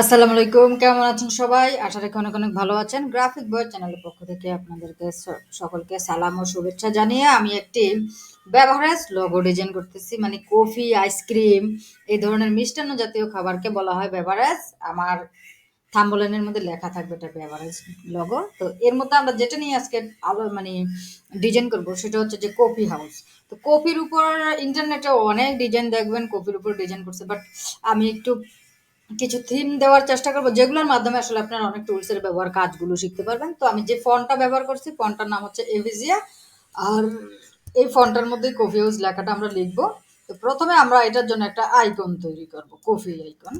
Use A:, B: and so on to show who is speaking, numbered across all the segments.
A: আসসালামু আলাইকুম। কেমন আছেন সবাই? আশা রাখি অনেক, অনেক ভালো আছেন। গ্রাফিক বয় চ্যানেলের পক্ষ থেকে আপনাদেরকে সকলকে সালাম ও শুভেচ্ছা জানিয়ে আমি একটি বেভারেজ লোগো ডিজাইন করতেছি। মানে কফি, আইসক্রিম এই ধরনের মিষ্টান্ন জাতীয় খাবারকে বলা হয় বেভারেজ। আমার থাম্বনেইলের মধ্যে লেখা থাকবে এটা বেভারেজ লোগো। তো এর মধ্যে আমরা যেটা নিয়ে আজকে মানে ডিজাইন করব সেটা হচ্ছে যে কফি হাউস। তো কফির উপর ইন্টারনেটে অনেক ডিজাইন দেখবেন কফির উপর ডিজাইন করছে। বাট আমি একটু কিছু থিম দেওয়ার চেষ্টা করব যেগুলোর মাধ্যমে আসলে আপনারা অনেক টুলসের ব্যবহার কাজগুলো শিখতে পারবেন। তো আমি যে ফন্টটা ব্যবহার করছি ফন্টটার নাম হচ্ছে এভিজিয়া। আর এই ফন্টটার মধ্যেই কফি হাউস লেখাটা আমরা লিখবো। তো প্রথমে আমরা এটার জন্য একটা আইকন তৈরি করব, কফি আইকন।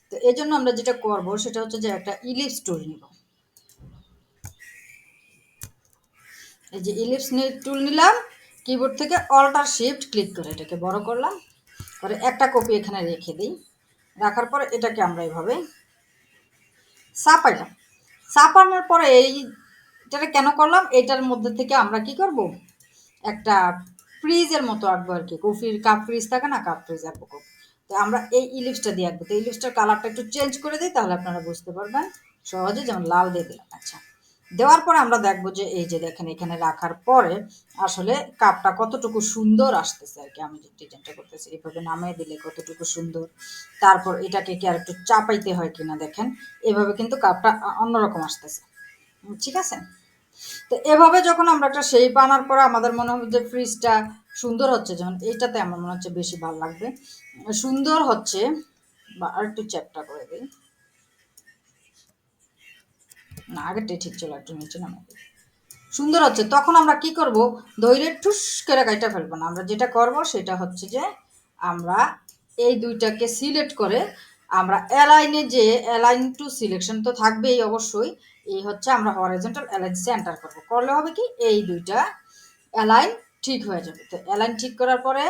A: তো এই জন্য আমরা যেটা করব সেটা হচ্ছে যে একটা ইলিপস টুল নিব। এই যে ইলিপস টুল নিলাম, কিবোর্ড থেকে অল্টার শিফট ক্লিক করে এটাকে বড় করলাম, করে একটা কপি এখানে রেখে দিই। রাখার পর এটাকে আমরা এইভাবে চাপাইলাম। চাপানোর পরে এইটাকে কেন করলাম, এটার মধ্যে থেকে আমরা কি করব, একটা ফ্রিজের মতো আঁকবো আর কি। কফির কাপ ফ্রিজ থাকে না, কাপ ফ্রিজ আঁকবো খুব। তো আমরা এই ইলিপসটা দিয়ে আঁকবো। তো ইলিপসটার কালারটা একটু চেঞ্জ করে দিই, তাহলে আপনারা বুঝতে পারবেন সহজে। যেমন লাল দিয়ে দিলাম। আচ্ছা, দেওয়ার পরে আমরা দেখবো যে এই যে দেখেন এখানে রাখার পরে আসলে কাপটা কতটুকু সুন্দর আসতেছে আর কি। আমি যে ডিজাইনটা করতেছি এভাবে নামিয়ে দিলে কতটুকু সুন্দর। তারপর এটাকে কি আর একটু চাপাইতে হয় কিনা দেখেন, এভাবে কিন্তু কাপটা অন্যরকম আসতেছে। ঠিক আছে। তো এভাবে যখন আমরা একটা শেপ আনার পরে আমাদের মনে হবে যে ফ্রিজটা সুন্দর হচ্ছে, যেমন এইটাতে আমার মনে হচ্ছে বেশি ভালো লাগবে, সুন্দর হচ্ছে। বা আর একটু চ্যাপটা করে দিই, না আগেরটাই ঠিক ছিল, একটু নিচে নামে দিই। সুন্দর হচ্ছে। তখন আমরা কি করব, ধৈর্য ঠুস করে কাইটা ফেলবো না। আমরা যেটা করব সেটা হচ্ছে যে আমরা এই দুইটাকে সিলেক্ট করে আমরা অ্যালাইনে যে অ্যালাইন টু সিলেকশন তো থাকবেই অবশ্যই। এই হচ্ছে আমরা হরাইজন্টাল অ্যালাইন সেন্টার করব। করলে হবে কি, এই দুইটা অ্যালাইন ঠিক হয়ে যাবে। তো অ্যালাইন ঠিক করার পরে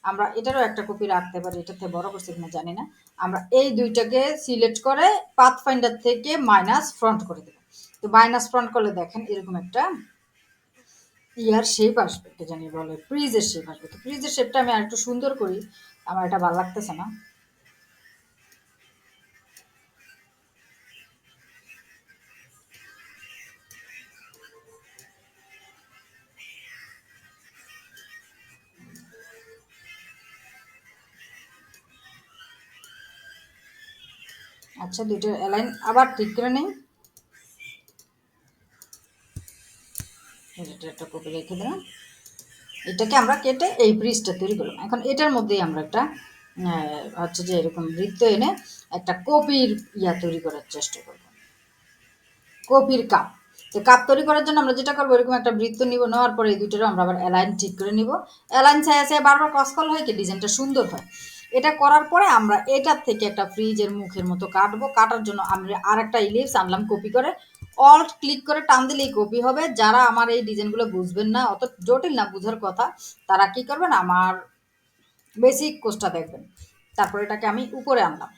A: আমরা এটারও একটা কপি রাখতে পারি, এটাতে বড় করছে কিনা জানি না। আমরা এই দুইটাকে সিলেক্ট করে পাথ ফাইন্ডার থেকে মাইনাস ফ্রন্ট করে দেবো। তো মাইনাস ফ্রন্ট করলে দেখেন এরকম একটা ইয়ার শেপ আসবে, এটা জানি বলে ফ্রিজের শেপ আসবে। তো ফ্রিজের শেপটা আমি আর একটু সুন্দর করি, আমার এটা ভালো লাগতেছে না। আচ্ছা, দুইটার অ্যালাইন আবার ঠিক করে নিই। এটা একটা কপি রেখে দিলাম। এটাকে আমরা কেটে এই ব্রিজটা তৈরি করলাম। এখন এটার মধ্যেই আমরা একটা হচ্ছে যে এরকম বৃত্ত এনে একটা কপির ইয়া তৈরি করার চেষ্টা করব, কপির কাপ। তো কাপ তৈরি করার জন্য আমরা যেটা করবো, এরকম একটা বৃত্ত নিব, নেওয়ার পরে এই দুটোরও আমরা আবার অ্যালাইন ঠিক করে নিব। অ্যালাইন ছায়া বারবার ক্রস করলে হয় কি, ডিজাইনটা সুন্দর হয়। এটা করার পরে আমরা এটার থেকে একটা ফ্রিজের মুখের মতো কাটবো। কাটার জন্য আমরা আর একটা ইলিপস আনলাম, কপি করে অল্ট ক্লিক করে টান দিলেই কপি হবে। যারা আমার এই ডিজাইনগুলো বুঝবেন না, অত জটিল না বুঝার কথা, তারা কি করবেন, আমার বেসিক কোর্সটা দেখবেন। তারপর এটাকে আমি উপরে আনলাম।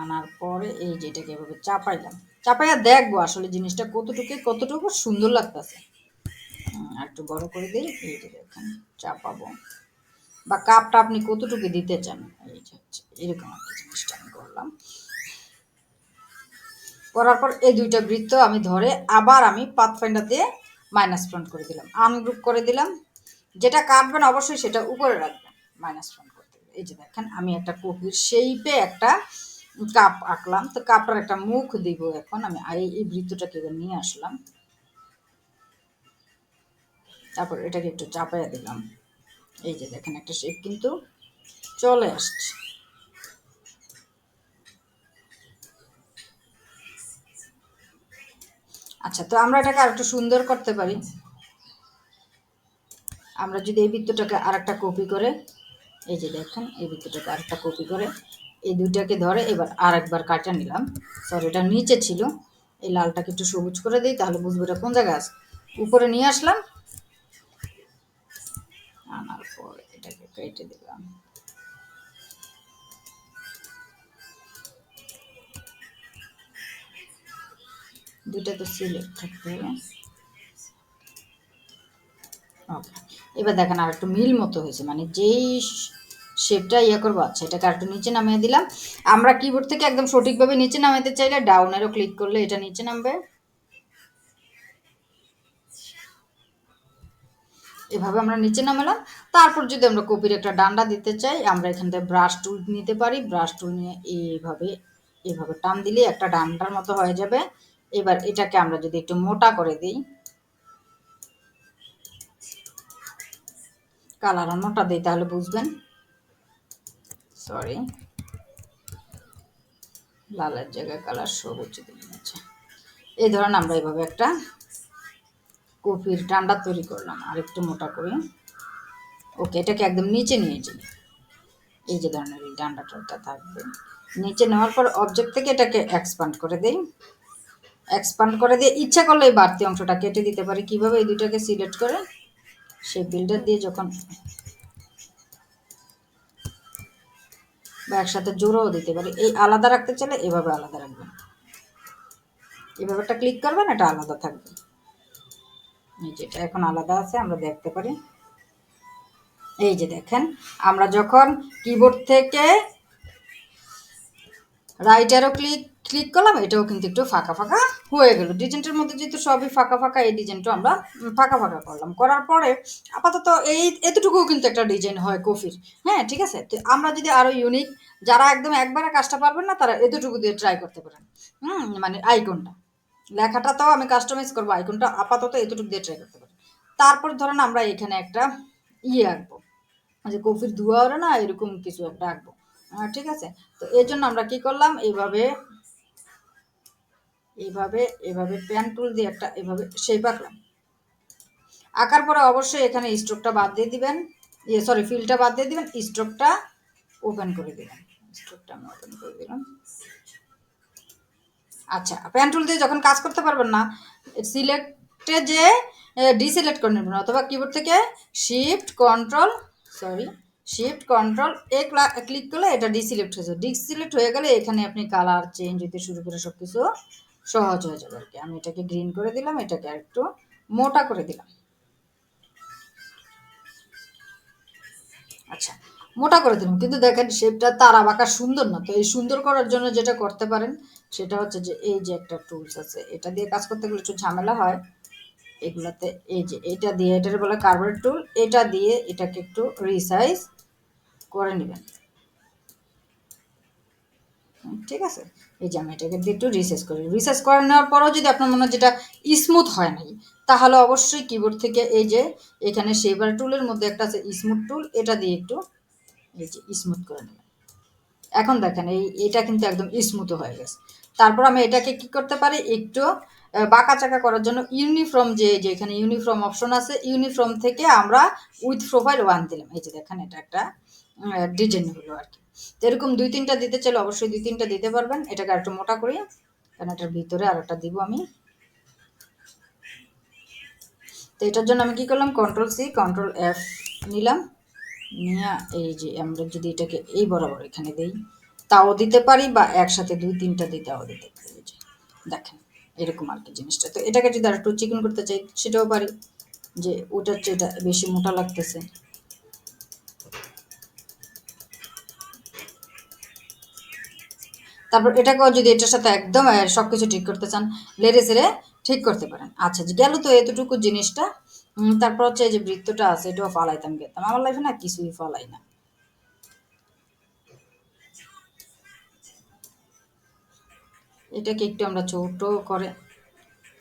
A: আনার পরে এই যে এটাকে এভাবে চাপাইলাম। চাপাইয়া দেখবো আসলে জিনিসটা কতটুকু সুন্দর লাগতেছে। আর একটু বড় করে দিই, এই যে দেখেন চাপাবো। বা কাপটা আপনি কতটুকু দিতে চান, এই যে এরকম একটা জিনিসটা আমি করলাম। করার পর এই দুইটা বৃত্ত আমি ধরে আবার আমি পাথফাইন্ডার দিয়ে মাইনাস ফ্রন্ট করে দিলাম, আনগ্রুপ করে দিলাম। যেটা কাটবেন অবশ্যই সেটা উপরে রাখবেন, মাইনাস ফ্রন্ট করতে। এই যে দেখেন আমি একটা কপির শেপে একটা কাপ আঁকলাম। তো কাপটার একটা মুখ দিব। এখন আমি এই বৃত্তটাকে এবার নিয়ে আসলাম, তারপর এটাকে একটু চাপাইয়া দিলাম। এই যে দেখেন একটা শেপ কিন্তু চলে আসছে। আচ্ছা, তো আমরা এটাকে আর একটু সুন্দর করতে পারি। আমরা যদি এই বৃত্তটাকে আর একটা কপি করে, এই যে দেখেন এই বৃত্তটাকে আর একটা কপি করে এই দুইটাকে ধরে এবার আর একবার কাটা নিলাম। সরি, এটা নিচে ছিল। এই লালটাকে একটু সবুজ করে দিই, তাহলে বুঝবো এটা কোন জায়গায় আছে। উপরে নিয়ে আসলাম, আনার পর এটাকে কেটে দিলাম। দুইটা তো সিলেক্ট থাকতে হবে। ওকে, এবার দেখেন আর একটু মিল মতো হয়েছে, মানে যেই শেপটা ইয়ে করবো। আচ্ছা, এটাকে একটু নিচে নামিয়ে দিলাম। আমরা কিবোর্ড থেকে একদম সঠিকভাবে নিচে নামাতে চাইলে ডাউনেরও ক্লিক করলে এটা নিচে নামবে। এভাবে আমরা নিচে নামালাম। তারপর যদি আমরা কপির একটা ডান্ডা দিতে চাই, আমরা এখান থেকে ব্রাশ টুল নিতে পারি। ব্রাশ টুল নিয়ে এইভাবে এভাবে টান দিলে একটা ডান্ডার মতো হয়ে যাবে। এবার এটাকে আমরা যদি একটু মোটা করে দিই, কালার মোটা দিই, তাহলে বুঝবেন। সরি, লালের জায়গায় কালার সবুজ দিয়ে নিচ্ছে। এই ধরনের আমরা এইভাবে একটা কপির ডান্ডা তৈরি করলাম। আর একটু মোটা করি। ওকে, এটাকে একদম নিচে নিয়ে যাই। এই যে ধরনের এই ডান্ডাটা থাকবে। নিচে নেওয়ার পর অবজেক্ট থেকে এটাকে এক্সপান্ড করে দেই। এক্সপান্ড করে দিয়ে ইচ্ছা করলে এই বাড়তি অংশটা কেটে দিতে পারি। কিভাবে? এই দুটাকে সিলেক্ট করে সেই বিল্ডার দিয়ে যখন বা একসাথে জোড়াও দিতে পারি। এই আলাদা রাখতে চাইলে এভাবে আলাদা রাখবেন। এভাবে একটা ক্লিক করবেন, এটা আলাদা থাকবে। এই যেটা এখন আলাদা আছে আমরা দেখতে পারি। এই যে দেখেন, আমরা যখন কিবোর্ড থেকে রাইট অ্যারো ক্লিক করলাম, এটাও কিন্তু একটু ফাঁকা ফাঁকা হয়ে গেল। ডিজাইনটার মধ্যে যেহেতু সবই ফাঁকা ফাঁকা, এই ডিজাইনটা আমরা ফাঁকা ফাঁকা করলাম। করার পরে আপাতত এতটুকুও কিন্তু একটা ডিজাইন হয় কফির। হ্যাঁ, ঠিক আছে। তো আমরা যদি আরও ইউনিক, যারা একদম একবারে কাজটা পারবেন না, তারা এতটুকু দিয়ে ট্রাই করতে পারেন। মানে আইকনটা, লেখাটাতেও আমি কাস্টমাইজ করবো, আইকনটা আপাতত এতটুকু দিয়ে ট্রাই করতে পারেন। তারপর ধরেন আমরা এখানে একটা আঁকবো, যে কফির ধোয়া ওরা না, এরকম কিছু একটা আঁকবো। ঠিক আছে। তো এর জন্য আমরা কি করলাম, এইভাবে এইভাবে এভাবে প্যান টুল দিয়ে একটা এভাবে শেপ আঁকলাম। আঁকার পরে অবশ্যই এখানে স্ট্রোকটা বাদ দিয়ে দিবেন। সরি, ফিলটা বাদ দিয়ে দিবেন, স্ট্রোকটা ওপেন করে দিবেন। স্ট্রোকটা আমি ওপেন করে দিলাম। আচ্ছা, প্যান টুল দিয়ে যখন কাজ করতে পারবেন না, সিলেক্টে যে ডিসিলেক্ট করে নেবেন, অথবা কিবোর্ড থেকে শিফট কন্ট্রোল এ ক্লিক করলে এটা ডিসিলেক্ট হয়ে যাবে। ডিসিলেক্ট হয়ে গেলে এখানে আপনি কালার চেঞ্জ হতে শুরু করে সব কিছু সহজ হয়ে যাবে আর কি। আমি এটাকে গ্রিন করে দিলাম, এটাকে একটু মোটা করে দিলাম। আচ্ছা, মোটা করে দিলাম, কিন্তু দেখেন শেপটা তারা বাঁকা সুন্দর না। তো এই সুন্দর করার জন্য যেটা করতে পারেন সেটা হচ্ছে যে এই যে একটা টুলস আছে, এটা দিয়ে কাজ করতে গেলে একটু ঝামেলা হয় এগুলাতে। এই যে এটা দিয়ে, এটার বলে কার্ভেট টুল, এটা দিয়ে এটাকে একটু রিসাইজ করে নেবেন। ঠিক আছে। এই যে আমি এটাকে দিয়ে একটু রিসার্চ করে নেওয়ার পরেও যদি আপনার মনে হয় যেটা স্মুথ হয় নাই, তাহলে অবশ্যই কিবোর্ড থেকে এই যে এখানে শেপার টুলের মধ্যে একটা আছে স্মুথ টুল, এটা দিয়ে একটু এই যে স্মুথ করে নেবেন। এখন দেখেন এটা কিন্তু একদম স্মুথ হয়ে গেছে। তারপর আমি এটাকে কি করতে পারি, একটু বাঁকা চাকা করার জন্য ইউনিফর্ম, যে এখানে ইউনিফর্ম অপশন আছে, ইউনিফর্ম থেকে আমরা উইথ প্রোফাইল 1 দিলাম। এই যে দেখেন, এটা একটা ডিজাইন হলো আর কি। তো এরকম 2-3টা দিতে চাইলে অবশ্যই 2-3টা দিতে পারবেন। এটাকে আর একটু মোটা করি, কারণ এটার ভিতরে আর একটা দিব আমি। তো এটার জন্য আমি কি করলাম, Ctrl+C Ctrl+F নিলাম, নিয়ে এই যে আমরা যদি এটাকে এই বরাবর এখানে দেই তাও দিতে পারি, বা একসাথে 2-3টা দিতেও দিতে পারি। দেখেন এরকম আর কি জিনিসটা। তো এটাকে যদি আর একটু চিকন করতে চাই সেটাও পারি, যে ওটার চেয়ে এটা বেশি মোটা লাগতেছে। তারপর এটাকেও যদি এটার সাথে একদম সবকিছু ঠিক করতে চান, লেড়ে ছেড়ে ঠিক করতে পারেন। আচ্ছা, গেল তো এতটুকু জিনিসটা। তারপর হচ্ছে এই যে বৃত্তটা আছে, এটাও ফালাইতাম গেতাম। আমার লাইফে না কিছুই ফালাই না। এটাকে একটু আমরা ছোট করে,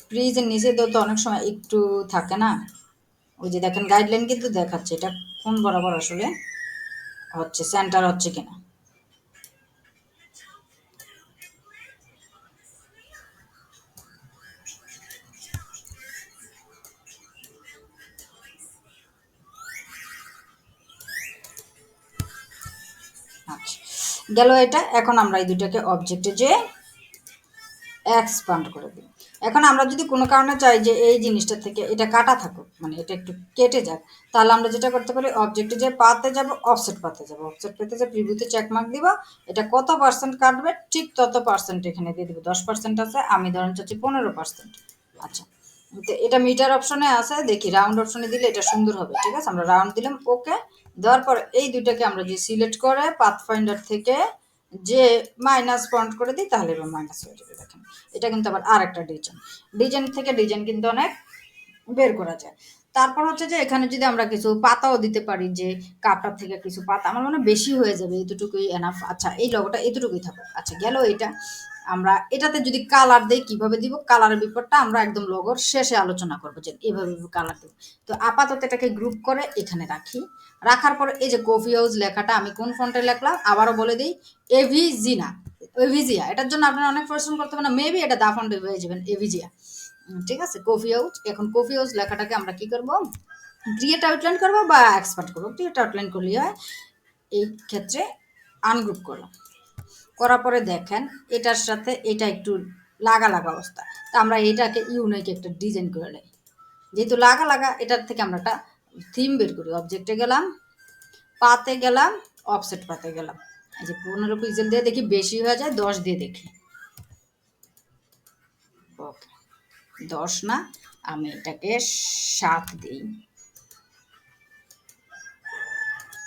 A: ফ্রিজের নিচে তো অনেক সময় একটু থাকে না, ওই যে দেখেন গাইডলাইন কিন্তু দেখাচ্ছে এটা কোন বরাবর আসলে হচ্ছে, সেন্টার হচ্ছে কিনা। আচ্ছা, গেল এটা। এখন আমরা এই দুটাকে অবজেক্টে যে এক্সপান্ড করে দিই। এখন আমরা যদি কোনো কারণে চাই যে এই জিনিসটা থেকে এটা কাটা থাকুক, মানে এটা একটু কেটে যাক, তাহলে আমরা যেটা করতে পারি, অবজেক্টে যে পাতে যাব, অফসেট পাতে যাব, অফসেট পেতে যে প্রিভিউতে চেকমার্ক দিব, এটা কত পার্সেন্ট কাটবে ঠিক তত পার্সেন্ট এখানে দিয়ে দিব। 10% আছে, আমি ধরেন চাচ্ছি 15%। আচ্ছা, তো এটা মিটার অপশনে আছে, দেখি রাউন্ড অপশনে দিলে এটা সুন্দর হবে। ঠিক আছে, আমরা রাউন্ড দিলাম, ওকে। দেওয়ার পর এই দুইটাকে আমরা যে সিলেক্ট করে পাথফাইন্ডার থেকে যে মাইনাস ফন্ট করে দিই তাহলে এবার মাইনাস হয়ে যাবে। দেখেন এটা কিন্তু আবার আর একটা ডিজাইন থেকে ডিজাইন কিন্তু অনেক বের করা যায়। তারপর হচ্ছে যে এখানে যদি আমরা কিছু পাতাও দিতে পারি, যে কাপটার থেকে কিছু পাতা, আমার মনে হয় বেশি হয়ে যাবে, এতটুকুই এনাফ। আচ্ছা এই লগোটা এতটুকুই থাকুক। আচ্ছা গেল এটা। আমরা এটাতে যদি কালার দেই, কিভাবে দিব কালারের ব্যাপারটা আমরা একদম লগোর শেষে আলোচনা করবো যে এভাবে কালার দেব। তো আপাতত এটাকে গ্রুপ করে এখানে রাখি। রাখার পরে এই যে কফি হাউস লেখাটা আমি কোন ফন্টে লিখলাম আবারও বলে দিই, এভিজিনা, এভিজিয়া। এটার জন্য আপনারা অনেক পরিশ্রম করতে হবে না, মেবি এটা দা ফন্টে হয়ে যাবেন, এভিজিয়া। ঠিক আছে, কফি হাউস। এখন কফি হাউস লেখাটাকে আমরা কি করব, ক্রিয়েট আউটলাইন করবো বা এক্সপার্ট করবো। ক্রিয়েট আউটলাইন করলেই হয়। এই ক্ষেত্রে আনগ্রুপ করলাম, করার পরে দেখেন এটার সাথে এটা একটু লাগা লাগা অবস্থা। তা আমরা এটাকে ইউনিক একটা ডিজাইন করে নেই, যেহেতু লাগা লাগা, এটার থেকে আমরা একটা থিম বের করি। অবজেক্টে গেলাম, পাতে গেলাম, অফসেট পাতে গেলাম। এই যে 15 পিক্সেল দিয়ে দেখি বেশি হয়ে যায়, 10 দিয়ে দেখি। ওকে, 10 না, আমি এটাকে 7 দিই।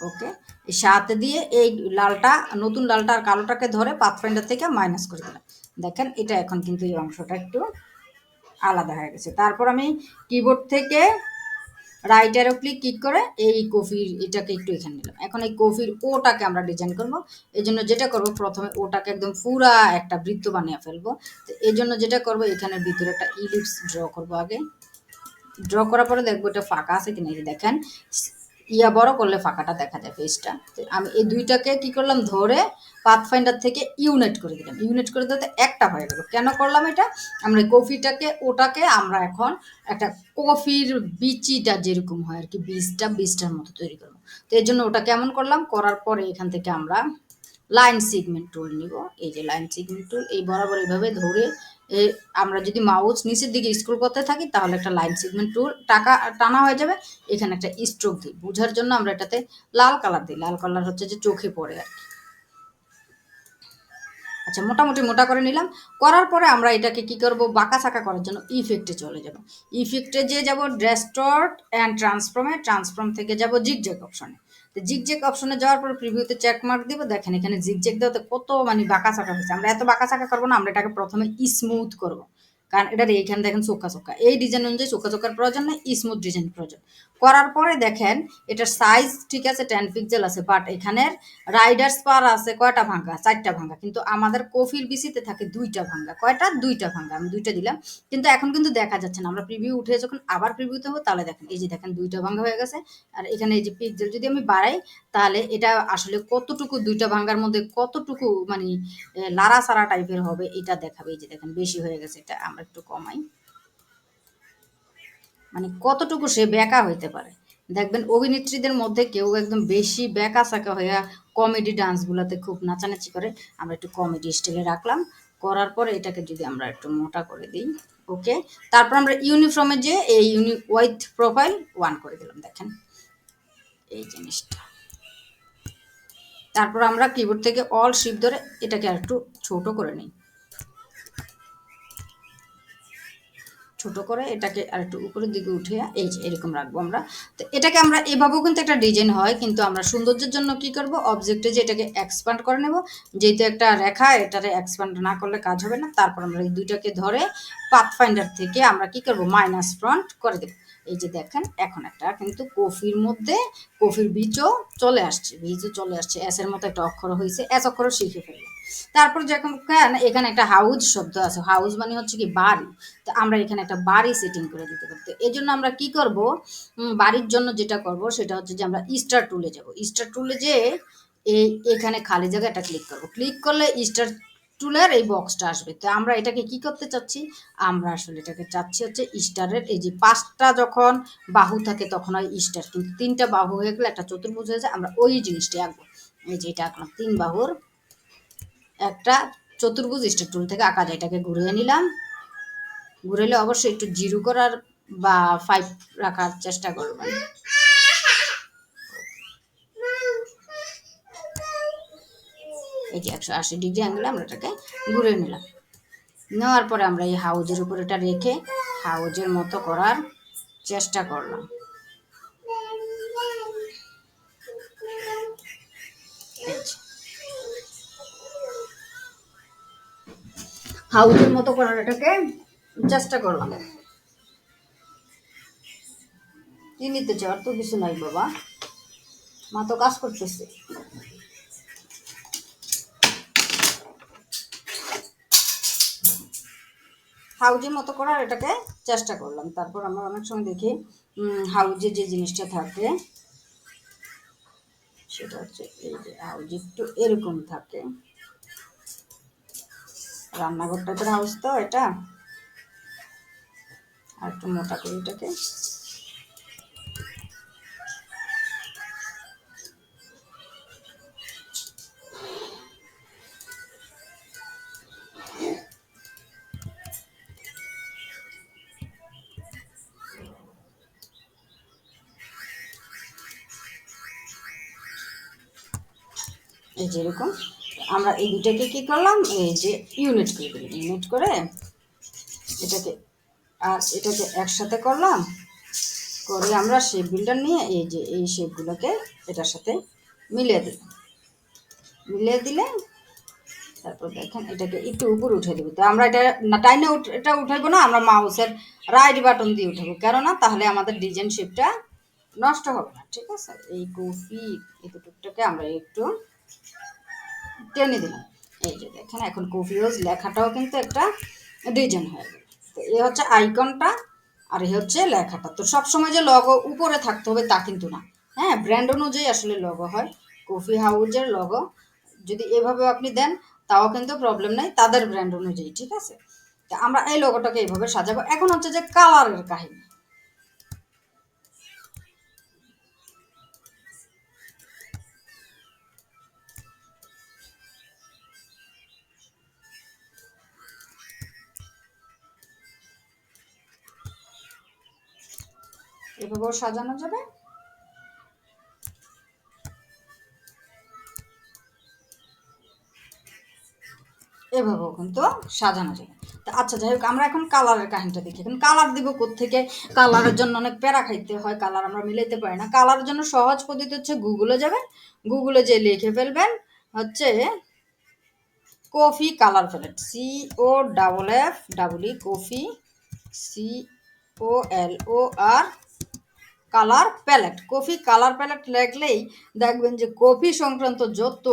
A: ওকে, এই 7 দিয়ে এই লালটা, নতুন লালটা আর কালোটাকে ধরে পাথফাইন্ডার থেকে মাইনাস করে দিলাম। দেখেন এটা এখন কিন্তু এই অংশটা একটু আলাদা হয়ে গেছে। তারপর আমি কিবোর্ড থেকে রাইট অ্যারো ক্লিক করে এই কফির এটাকে একটু এখানে নিলাম। এখন এই কফির ওটাকে আমরা ডিজাইন করব। এই জন্য যেটা করব, প্রথমে ওটাকে একদম পুরা একটা বৃত্ত বানিয়ে ফেলবো। তো এই জন্য যেটা করব, এখানের ভিতরে একটা ইলিপস ড্র করব আগে। ড্র করার পরে দেখবো এটা ফাঁকা আছে কিনা। এই দেখেন ইয়া বড় করলে ফাঁকাটা দেখা যায় ফেসটা। তো আমি এই দুইটাকে কি করলাম, ধরে পাথফাইন্ডার থেকে ইউনাইট করে দিলাম। ইউনাইট করে দিতে একটা হয়ে গেল। কেন করলাম এটা, আমরা কফিটাকে ওটাকে আমরা এখন একটা কফির বিচিটা যেরকম হয় আর কি, বীজটার মতো তৈরি করবো। তো এই জন্য ওটা কেমন করলাম, করার পরে এখান থেকে আমরা লাইন সিগমেন্ট টুল নিব। এই যে লাইন সিগমেন্ট টুল, এই বরাবর এইভাবে ধরে আমরা যদি মাউস নিচের দিকে স্ক্রল করতে থাকি তাহলে একটা লাইন সিগমেন্ট টুল টানা হয়ে যাবে। এখানে একটা স্ট্রোক দিই, বোঝার জন্য আমরা এটাতে লাল কালার দিই। লাল কালার হচ্ছে যে চোখে পড়ে আর কি। আচ্ছা মোটামুটি মোটা করে নিলাম। করার পরে আমরা এটাকে কি করব, বাঁকা চাকা করার জন্য ইফেক্টে চলে যাব। ইফেক্টে যে যাব ড্রেস্টর্ট অ্যান্ড ট্রান্সফর্ম থেকে যাব জিগজ্যাগ অপশনে। তো জিগজ্যাগ অপশনে যাওয়ার পর প্রিভিউতে চেক মার্ক দিব। দেখেন এখানে জিগজ্যাগ দেওয়াতে কত মানে বাঁকা চাকা হয়েছে। আমরা এত বাঁকা চাকা করবো না, আমরা এটাকে প্রথমে স্মুথ করব। কারণ এটার এইখানে দেখেন চোখা চোখা, এই ডিজাইন অনুযায়ী চোখা চোখার প্রয়োজন নেই, স্মুথ ডিজাইন প্রয়োজন। করার পরে দেখেন এটার সাইজ ঠিক আছে 10 পিক্সেল আছে, বাট এখানের রাইডার্স পার আছে কয়টা ভাঙ্গা, 4টা ভাঙ্গা। কিন্তু আমাদের কফির বিসিতে থাকে 2টা ভাঙ্গা। কয়টা, 2টা ভাঙ্গা। আমি 2টা দিলাম, কিন্তু এখন কিন্তু দেখা যাচ্ছে না। আমরা প্রিভিউ উঠে যখন আবার প্রিভিউতে হবো তাহলে দেখেন এই যে দেখেন 2টা ভাঙ্গা হয়ে গেছে। আর এখানে এই যে পিক্সেল যদি আমি বাড়াই তাহলে এটা আসলে কতটুকু 2টা ভাঙ্গার মধ্যে কতটুকু মানে লাড়া সারা টাইপের হবে এটা দেখাবে। এই যে দেখেন বেশি হয়ে গেছে, এটা আমরা একটু কমাই, মানে কতটুকু সে বেঁকা হইতে পারে। দেখবেন অভিনেত্রীদের মধ্যে কেউ একদম বেশি বেঁকা সাকা হইয়া কমেডি ডান্সগুলোতে খুব নাচানাচি করে, আমরা একটু কমেডি স্টাইলে রাখলাম। করার পরে এটাকে যদি আমরা একটু মোটা করে দিই, ওকে। তারপর আমরা ইউনিফর্মে যে এই উইথ প্রোফাইল 1 করে দিলাম। দেখেন এই জিনিসটা। তারপর আমরা কিবোর্ড থেকে অল শিফট ধরে এটাকে আর একটু ছোট করে নিই। ছোট করে এটাকে আর একটু উপরের দিকে উঠে এই যে এরকম রাখবো আমরা। তো এটাকে আমরা এভাবেও কিন্তু একটা ডিজাইন হয়, কিন্তু আমরা সৌন্দর্যের জন্য কি করব, অবজেক্টে যে এটাকে এক্সপ্যান্ড করে নেব। যেহেতু একটা রেখা, এটারে এক্সপ্যান্ড না করলে কাজ হবে না। তারপর আমরা এই দুইটাকে ধরে পাথফাইন্ডার থেকে আমরা কি করব, মাইনাস ফ্রন্ট করে দেব। এই যে দেখেন এখন একটা কিন্তু কফির মধ্যে কফির বীজও চলে আসছে, এস এর মতো একটা অক্ষর হয়েছে, এস অক্ষরও শিখে ফেললাম। তারপর যখন এখানে একটা হাউস শব্দ আছে, হাউস মানে হচ্ছে কি বাড়ি। তো আমরা এখানে একটা বাড়ি সেটিং করে দিতে পারি। তো এই জন্য আমরা কি করব, বাড়ির জন্য যেটা করব সেটা হচ্ছে যে আমরা স্টার টুলে যাব। স্টার টুলে যে এই এখানে খালি জায়গাটা ক্লিক করব। ক্লিক করলে স্টার টুলের এই বক্সটা আসবে। তো আমরা এটাকে কি করতে চাচ্ছি, আমরা আসলে এটাকে চাচ্ছি হচ্ছে স্টারের এই যে 5টা যখন বাহু থাকে তখন হয় স্টার, কিন্তু 3টা বাহু হয়ে গেলে একটা চতুর্ভুজ হয়ে যায়। আমরা ওই জিনিসটাই আঁকবো। এই যে এটা আঁকলাম 3 বাহুর একটা চতুর্ভুজ, স্টার টুল থেকে আঁকা যায়। এটাকে ঘুরিয়ে নিলাম। ঘুরাইলে অবশ্যই একটু 0 করার বা 5 রাখার চেষ্টা করবেন। এই যে 180 ডিগ্রি অ্যাঙ্গেলে আমরা এটাকে ঘুরে নিলাম। নেওয়ার পরে আমরা এই হাউজের উপর এটা রেখে হাউজের মতো করার চেষ্টা করলাম। হাউজের মতো করার এটাকে চেষ্টা করলাম। কি নিতে চাও? আর তো কিছু নাই বাবা, মা তো কাজ করতেছে। হাউজের মতো করার এটাকে চেষ্টা করলাম। তারপর আমরা অনেক সময় দেখি হাউজে যে জিনিসটা থাকে সেটা হচ্ছে এই যে হাউজে একটু এরকম থাকে, রান্নাঘর টাইপের হাউস তো এটা। আর একটু মোটা করে এটাকে এই যে এরকম আমরা এই দুটাকে কি করলাম, এই যে ইউনিট করে দিলাম, ইউনিট করে এটাকে আর এটাকে একসাথে করলাম, করে আমরা শেপ বিল্ডার নিয়ে এই যে এই শেপগুলোকে এটার সাথে মিলিয়ে দিলাম। মিলিয়ে দিলে তারপর দেখেন এটাকে একটু উপরে উঠে দেবো। তো আমরা এটা টাইনে এটা উঠাইবো না, আমরা মাউসের রাইট বাটন দিয়ে উঠাবো, কেননা তাহলে আমাদের ডিজাইন শেপটা নষ্ট হবে না। ঠিক আছে, এই কফি এতটুকটাকে আমরা একটু টেনে দিলাম। এই যে দেখেন এখন কফি হাউস লেখাটাও কিন্তু একটা ডিজাইন হয়ে গেল। তো এই হচ্ছে আইকনটা, আর এই হচ্ছে লেখাটা। তো সবসময় যে লগো উপরে থাকতে হবে তা কিন্তু না, হ্যাঁ, ব্র্যান্ড অনুযায়ী আসলে লগো হয়। কফি হাউজের লগো যদি এভাবে আপনি দেন তাও কিন্তু প্রবলেম নাই, তাদের ব্র্যান্ড অনুযায়ী। ঠিক আছে, তা আমরা এই লোগোটাকে এইভাবে সাজাবো। এখন হচ্ছে যে কালারের কাহিনী। এভাবেও সাজানো যাবে, এভাবেও কিন্তু সাজানো যাবে। তো আচ্ছা যাই হোক, আমরা এখন কালারের কাহিনীটা দেখি। এখন কালার দিব কোত্থেকে? কালারের জন্য অনেক প্যারা খাইতে হয়, কালার আমরা মিলাইতে পারি না। কালারের জন্য সহজ পদ্ধতি হচ্ছে গুগলে যাবেন, গুগলে যে লিখে ফেলবেন হচ্ছে coffee colour palette, COFF coffee, COLOR colour palette. Coffee colour palette লিখলেই দেখবেন যে কফি সংক্রান্ত যত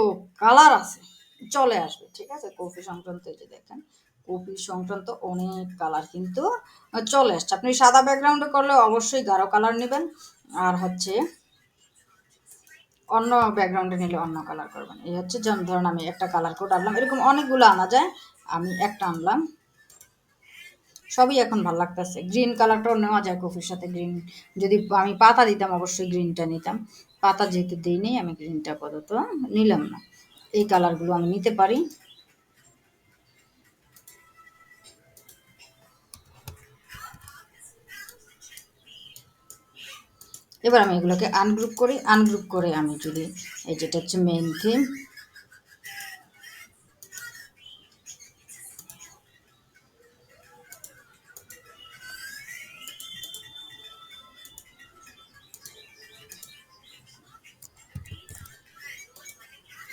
A: কালার আছে চলে আসবে। ঠিক আছে, কফি সংক্রান্ত এই যে দেখেন কফি সংক্রান্ত অনেক কালার কিন্তু চলে আসছে। আপনি সাদা ব্যাকগ্রাউন্ডে করলে অবশ্যই গাঢ় কালার নেবেন, আর হচ্ছে অন্য ব্যাকগ্রাউন্ডে নিলে অন্য কালার করবেন। এই হচ্ছে যেমন ধরুন আমি একটা কালার কোড আনলাম, এরকম অনেকগুলো আনা যায়, আমি একটা আনলাম। সবই এখন ভালো লাগতেছে। গ্রিন কালারটাও নেওয়া যায় কফির সাথে। গ্রিন যদি আমি পাতা দিতাম অবশ্যই গ্রিনটা নিতাম, পাতা যেহেতু দিই নেই আমি গ্রিনটা আপাতত নিলাম না। এই কালারগুলো আমি নিতে পারি। এবার আমি এগুলোকে আনগ্রুপ করি, আনগ্রুপ করে আমি যদি এই যেটা হচ্ছে মেইন থিম,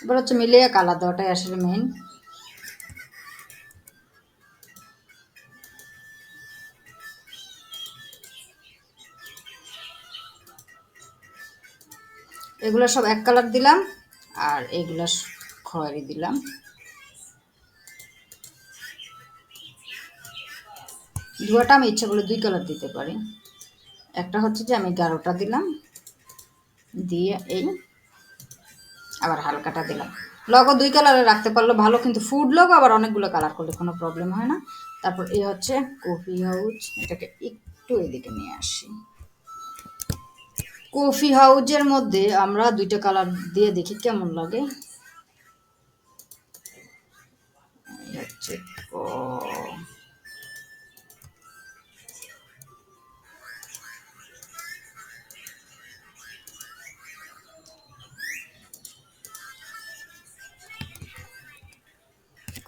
A: এবার হচ্ছে মিলিয়ে কালার দেওয়াটাই আসলে মেইন। এগুলো সব এক কালার দিলাম, আর এগুলো খয়েরি দিলাম। ধোয়াটা আমি ইচ্ছা করলে 2 কালার দিতে পারি। একটা হচ্ছে যে আমি গাঢ়টা দিলাম, দিয়ে এই আবার হালকাটা দিলাম। লগো 2 কালারে রাখতে পারলে ভালো, কিন্তু ফুড লগো আবার অনেকগুলো কালার করলে কোনো প্রবলেম হয় না। তারপর এই হচ্ছে কফি হাউস, এটাকে একটু এদিকে নিয়ে আসি। কফি হাউজের মধ্যে আমরা 2টা কালার দিয়ে দেখি কেমন লাগে। এই হচ্ছে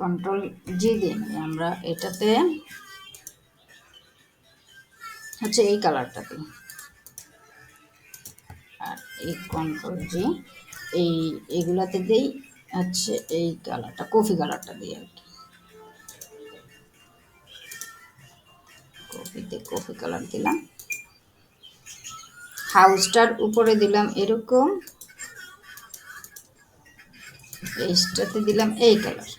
A: Ctrl G দিয়ে আমরা এটাতে হচ্ছে এই কালারটা দিই, আর এই Ctrl G এইগুলাতে দিই হচ্ছে এই কালারটা, কফি কালারটা দিই আর কি। কফিতে কফি কালার দিলাম, হাউসটার উপরে দিলাম এরকম, পেজটাতে দিলাম এই কালার।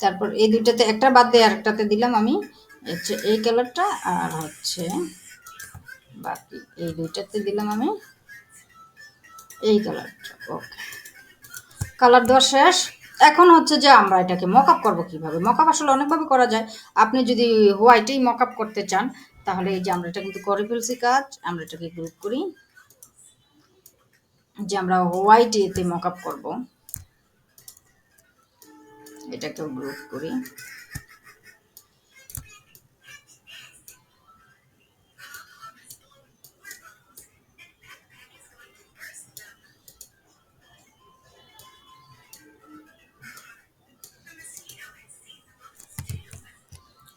A: তারপর এই দুইটাতে একটা বাদ দিয়ে আরেকটাতে দিলাম আমি হচ্ছে এই কালারটা, আর হচ্ছে বাকি এই দুইটাতে দিলাম আমি এই কালারটা। ওকে, কালার দেওয়া শেষ। এখন হচ্ছে যে আমরা এটাকে মকআপ করব কিভাবে। মকআপ আসলে অনেকভাবে করা যায়। আপনি যদি হোয়াইটেই মকআপ করতে চান তাহলে এই যে আমরা এটা কিন্তু করে ফেলছি কাজ। আমরা এটাকে গ্রুপ করি, যে আমরা হোয়াইট এতে মকআপ করব, এটাকেও গ্রুপ করি।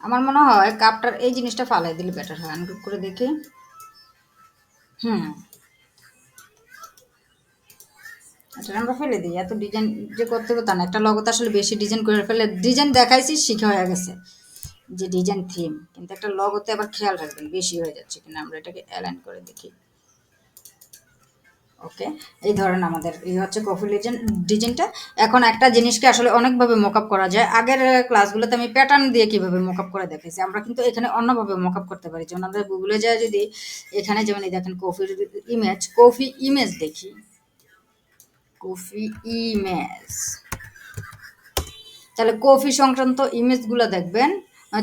A: আমার মনে হয় কাপটার এই জিনিসটা ফালাই দিলে বেটার হয়। আনগ্রুপ করে দেখি। হুম, এটা আমরা ফেলে দিই। এত ডিজাইন যে করতে হবে তা না। একটা লগতে আসলে বেশি ডিজাইন করে ফেলে, ডিজাইন দেখাইছি শিখে হয়ে গেছে যে ডিজাইন থিম, কিন্তু একটা লগতে আবার খেয়াল রাখবেন বেশি হয়ে যাচ্ছে কিনা। আমরা এটাকে অ্যালাইন করে দেখি। ওকে, এই ধরেন আমাদের এই হচ্ছে কফি ডিজাইনটা। এখন একটা জিনিসকে আসলে অনেকভাবে মকআপ করা যায়। আগের ক্লাসগুলোতে আমি প্যাটার্ন দিয়ে কিভাবে মকআপ করে দেখেছি, আমরা কিন্তু এখানে অন্যভাবে মকআপ করতে পারি। যেমন আমরা গুগলে যায় যদি এখানে যেমন এই দেখেন কফি ইমেজ দেখি, কফি ইমেজ, তাহলে কফি সংক্রান্ত ইমেজগুলো দেখবেন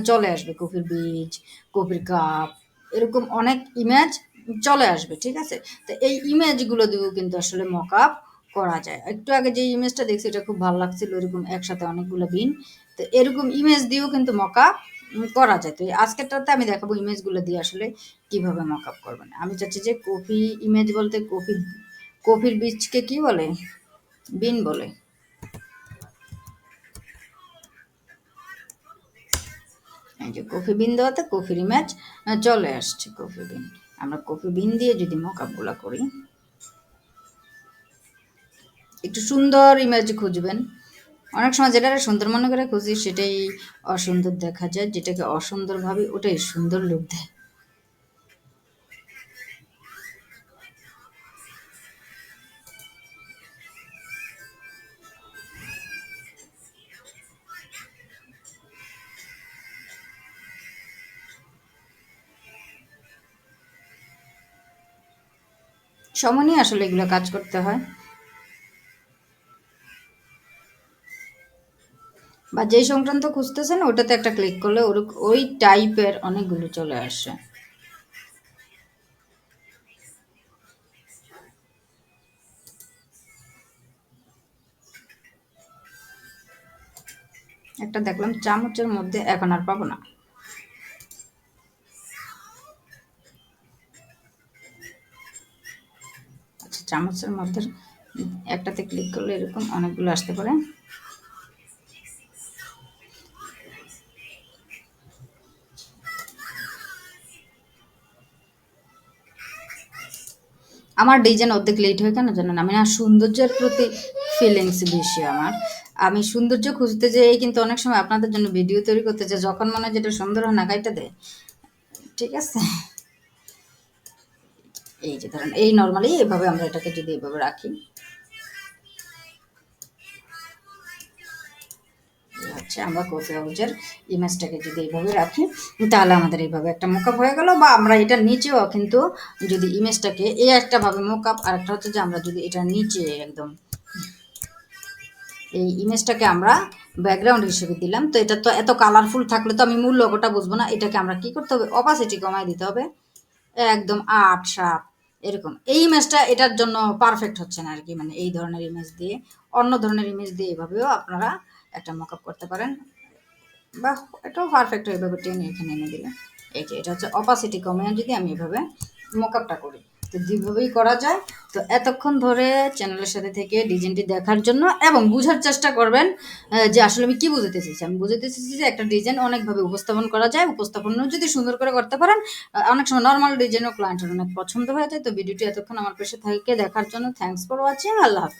A: চলে আসবে। কফির বীজ, কফির কাপ, এরকম অনেক ইমেজ চলে আসবে। ঠিক আছে, তো এই ইমেজগুলো দিয়েও কিন্তু আসলে মকআপ করা যায়। একটু আগে যে ইমেজটা দেখছি এটা খুব ভালো লাগছিল, এরকম একসাথে অনেকগুলো বিন। তো এরকম ইমেজ দিয়েও কিন্তু মকআপ করা যায়। তো আজকেরটাতে আমি দেখাবো ইমেজগুলো দিয়ে আসলে কিভাবে মকআপ করবেন। আমি চাচ্ছি যে কফি ইমেজ বলতে কফির বীজকে কি বলে, বিন বলে। এই যে কফি বিন দেওয়াতে কফির ইমেজ চলে আসছে। কফি বিন, আমরা কফি বিন দিয়ে যদি মকআপগুলো করি, একটু সুন্দর ইমেজ খুঁজবেন। অনেক সময় যেটা সুন্দর মনে করে খুঁজি সেটাই অসুন্দর দেখা যায়, যেটাকে অসুন্দর ভাবি ওটাই সুন্দর লুক দেয়। সময় নিয়ে আসলে এগুলো কাজ করতে হয়, বা যেই সংক্রান্ত খুঁজতেছেন ওটাতে একটা ক্লিক করলে ওই টাইপের অনেকগুলো চলে আসে। একটা দেখলাম চামচের মধ্যে, এখন আর পাবো না। আচ্ছা, চামচের মধ্যে একটাতে ক্লিক করলে এরকম অনেকগুলো আসতে পারে। আমার ডিজাইন অর্ধেক লেট হয় কেন জানেন, আমি না সৌন্দর্যের প্রতি ফিলিংস বেশি আমার। আমি সৌন্দর্য খুঁজতে যেয়ে কিন্তু অনেক সময় আপনাদের জন্য ভিডিও তৈরি করতে চাই, যখন মনে হয় যেটা সুন্দর হয় না কাইটা দেয়। ঠিক আছে, এই যে ধরেন এই নর্মালি এভাবে আমরা এটাকে যদি এভাবে রাখি, হচ্ছে আমরা কফি হাউজের ইমেজটাকে যদি এইভাবে রাখি তাহলে আমাদের এইভাবে একটা মোকআপ হয়ে গেল। বা আমরা এটার নিচেও কিন্তু যদি ইমেজটাকে এই একটা ভাবে মোকআপ, আর একটা হচ্ছে যে আমরা যদি এটার নিচে একদম এই ইমেজটাকে আমরা ব্যাকগ্রাউন্ড হিসেবে দিলাম, তো এটা তো এত কালারফুল থাকলে তো আমি মূল লোগোটা বুঝবো না। এটাকে আমরা কি করতে হবে, অপাসিটি কমাই দিতে হবে একদম ৮ ৭ এরকম। এই ইমেজটা এটার জন্য পারফেক্ট হচ্ছে না আর কি, মানে এই ধরনের ইমেজ দিয়ে, অন্য ধরনের ইমেজ দিয়ে এভাবেও আপনারা একটা মকআপ করতে পারেন, বা এটাও পারফেক্ট এইভাবে টেনে এখানে এনে দিলে। এই যে এটা হচ্ছে অপাসিটি কমিয়ে যদি আমি এভাবে মকআপটা করি, তো দুইভাবেই করা যায়। তো এতক্ষণ ধরে চ্যানেলের সাথে থেকে ডিজাইনটি দেখার জন্য এবং বুঝার চেষ্টা করবেন যে আসলে আমি কি বুঝাতে চেয়েছি। আমি বুঝাতে চেয়েছি যে একটা ডিজাইন অনেকভাবে উপস্থাপন করা যায়, উপস্থাপনও যদি সুন্দর করে করতে পারেন অনেক সময় নর্মাল ডিজাইনও ক্লায়েন্টের অনেক পছন্দ হয়ে যায়। তো ভিডিওটি এতক্ষণ আমার পাশে থেকে দেখার জন্য থ্যাংকস ফর ওয়াচিং। আল্লাহ হাফেজ।